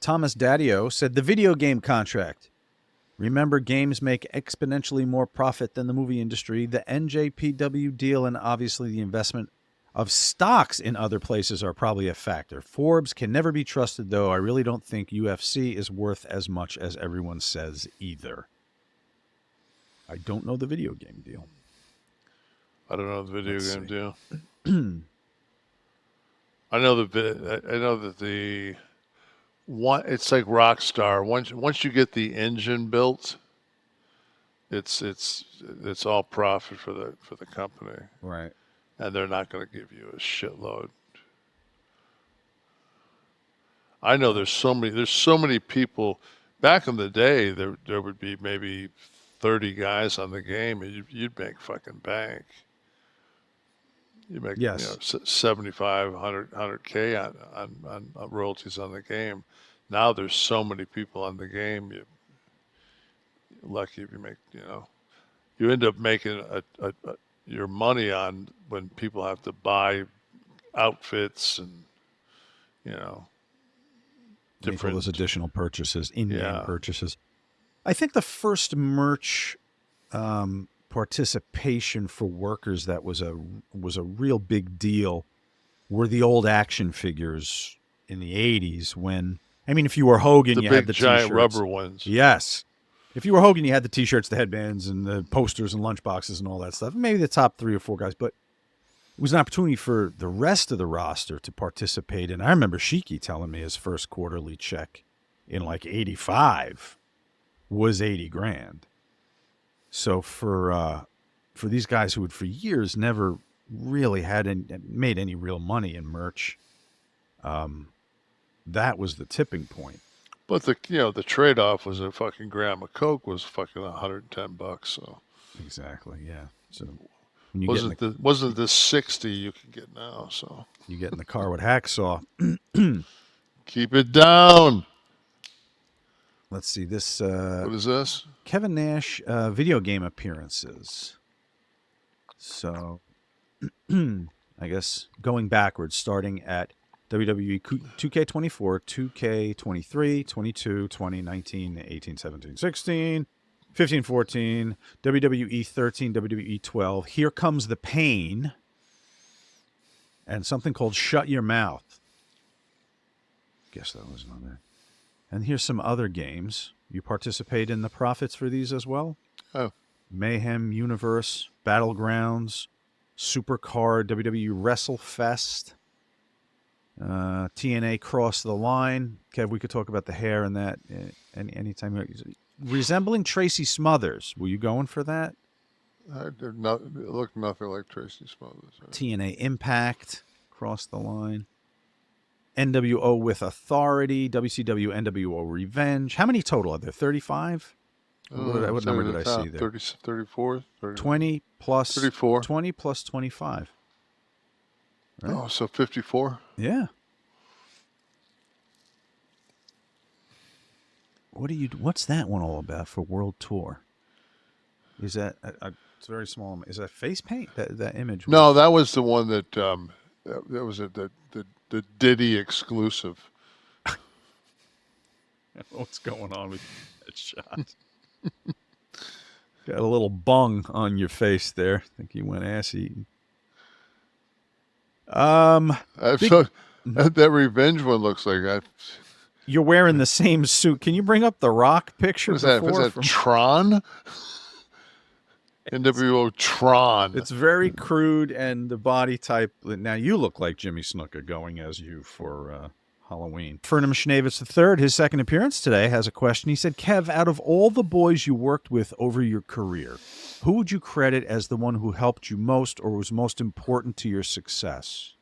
Thomas Daddio said the video game contract. Remember, games make exponentially more profit than the movie industry. The NJPW deal and obviously the investment of stocks in other places are probably a factor. Forbes can never be trusted, though. I really don't think UFC is worth as much as everyone says either. I don't know the video game deal. I don't know the video game deal. I know that the one. It's like Rockstar. Once you get the engine built, it's all profit for the company. Right. And they're not going to give you a shitload. I know there's so many people. Back in the day, there would be maybe 30 guys on the game, and you'd make fucking bank. You make 75, 100K on royalties on the game. Now there's so many people on the game. You're lucky if you make, you end up making your money on when people have to buy outfits and, different, all those additional purchases, in-game purchases. I think the first merch participation for workers that was a real big deal were the old action figures in the 80s when, if you were Hogan, you had the giant t-shirts. Rubber ones. Yes. If you were Hogan, you had the t-shirts, the headbands, and the posters and lunchboxes and all that stuff. Maybe the top 3 or 4 guys, but it was an opportunity for the rest of the roster to participate. And I remember Sheiky telling me his first quarterly check in like 85 was $80,000. So for these guys who had for years never really made any real money in merch, that was the tipping point. But the trade-off was a fucking gram of Coke was fucking $110. So exactly, yeah. So wasn't this 60 you can get now? So you get in the car with Hacksaw. Keep it down. Let's see this. What is this? Kevin Nash video game appearances. So, I guess going backwards, starting at WWE 2K24, 2K23, 22, 20, 19, 18, 17, 16, 15, 14, WWE 13, WWE 12. Here Comes the Pain. And something called Shut Your Mouth. Guess that wasn't on there. And here's some other games. You participate in the profits for these as well? Oh. Mayhem Universe, Battlegrounds, Supercard, WWE WrestleFest, TNA Cross the Line. Kev, we could talk about the hair and that anytime. Resembling Tracy Smothers. Were you going for that? It looked nothing like Tracy Smothers. Right? TNA Impact, Cross the Line. NWO with Authority, WCW NWO Revenge. How many total are there? 35? What number did I see there? 34? 20 plus 34. 20 plus 25. Right? Oh, so 54? Yeah. What's that one all about for World Tour? Is that it's very small. Is that face paint? That image? No, that was the one that was the Diddy exclusive. What's going on with that shot? Got a little bung on your face there. I think you went ass eating. That Revenge one looks like that. You're wearing the same suit. Can you bring up the Rock picture? Was that Tron? NWO Tron. It's very crude, and the body type. Now you look like Jimmy Snuka going as you for Halloween. Fernand Schnavitz III, his second appearance today, has a question. He said, Kev, out of all the boys you worked with over your career, who would you credit as the one who helped you most or was most important to your success?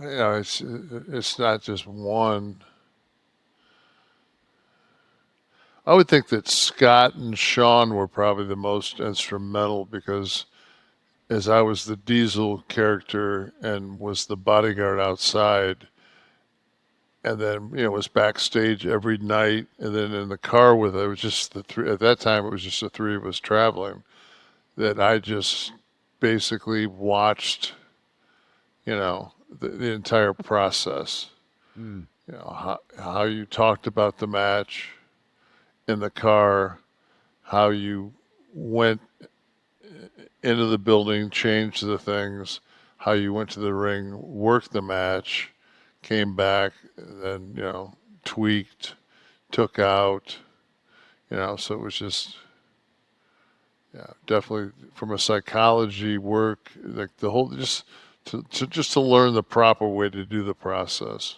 It's not just one. I would think that Scott and Sean were probably the most instrumental because as I was the Diesel character and was the bodyguard outside, and then was backstage every night, and then in the car with it was just the three. At that time, it was just the three of us traveling. that I just basically watched, the entire process. Mm. How you talked about the match in the car, how you went into the building, changed the things, how you went to the ring, worked the match, came back, then, tweaked, took out, so it was just, yeah, definitely from a psychology work, like the whole, just to learn the proper way to do the process.